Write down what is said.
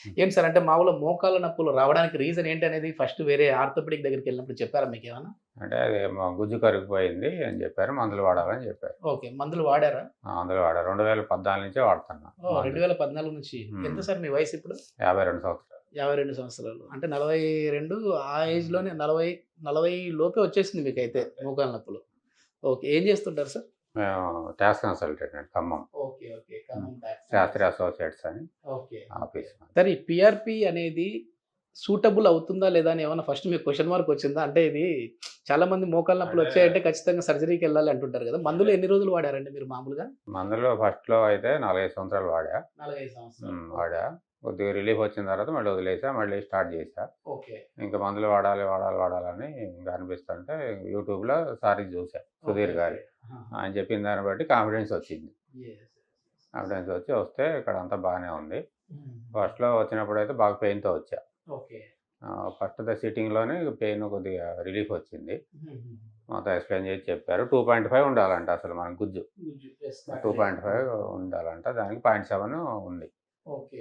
హ్మ్. ఏంటి సార్ అంటే మామూలుగా మోకాళ్ళ నొప్పులు రావడానికి రీజన్ ఏంటనేది ఫస్ట్ వేరే ఆర్థోపెడిక్ దగ్గరికెళ్ళినప్పుడు చెప్పారా మీకేమన్నా? అంటే అది గుజ్జు కరిగిపోయింది అని చెప్పారు. మందులు వాడాలని చెప్పారు. ఓకే. మందులు వాడారా? మందులు వాడా. 2014 నుంచే వాడుతున్నా ఓహ్! మందులు. 2014 నుంచి. ఎంత హ్మ్. సార్ మీ వయసిప్పుడు? 52 సంవత్సరాలు. 52 సంవత్సరాలు. అంటే 42 ఆ ఏజ్‌లోనే 40, 40 లోపే వచ్చేసింది మీకైతే మోకాళ్ళ నొప్పులు. ఓకే. ఏం చేస్తుంటారు సార్? మేము టాక్స్ కన్సల్టెంట్ అండి Khammam. Okay. Okay. Hmm. Khammam tax Shastri consultant. Associates అని ఓకే. ఓకే. ఆఫీస్ మాది. సరే ఈ పీఆర్‌పీ అనేది సూటబుల్ అవుతుందా లేదా అని ఏమన్నా ఫస్ట్ మీకు క్వెషన్ మార్క్ వచ్చిందా? అంటే ఇది చాలా మంది మోకాళ్ళ నొప్పులు అంటే వచ్చాయంటే ఖచ్చితంగా సర్జరీకెళ్ళాలి అంటుంటారు కదా! మందులు ఎన్ని రోజులు వాడారండి మీరు మామూలుగా? మందులు ఫస్ట్‌లో అయితే 4, 5 సంవత్సరాలు వాడా. 4, 5 సంవత్సరాలు. ఓకే. వాడా. కొద్దిగా రిలీఫ్ వచ్చిన తర్వాత మళ్ళీ వదిలేసా. మళ్ళీ స్టార్ట్ చేశా. ఓకే. ఇంక మందులు వాడాలి, వాడాలి, వాడాలని ఇంక అనిపిస్తుంటే యూట్యూబ్‌లో సార్‌ది చూసా. ఓకే. సుధీర్ ఓకే. గారి. ఆహా! ఆయన చెప్పిన దాన్ని బట్టి కాన్ఫిడెన్స్ వచ్చింది. యెస్. కాన్ఫిడెన్స్ వస్తే ఇక్కడ అంతా బాగానే ఉంది. హుహు. ఫస్ట్‌లో వచ్చినప్పుడైతే బాగా పెయిన్‌తో వచ్చా. ఓకే. ఫస్ట్ సిట్టింగ్‌లోనే పెయిన్ కొద్దిగా రిలీఫ్ వచ్చింది. హుహు. మొత్తం ఎక్స్‌ప్లెయిన్ చేసి చెప్పారు. 2.5 ఉండాలంట అసలు మన గుజ్జు. గుజ్జు. యెస్. కరెక్టే. 2.5 ఉండాలంట. దానికి 0.7 ఉంది. ఓకే.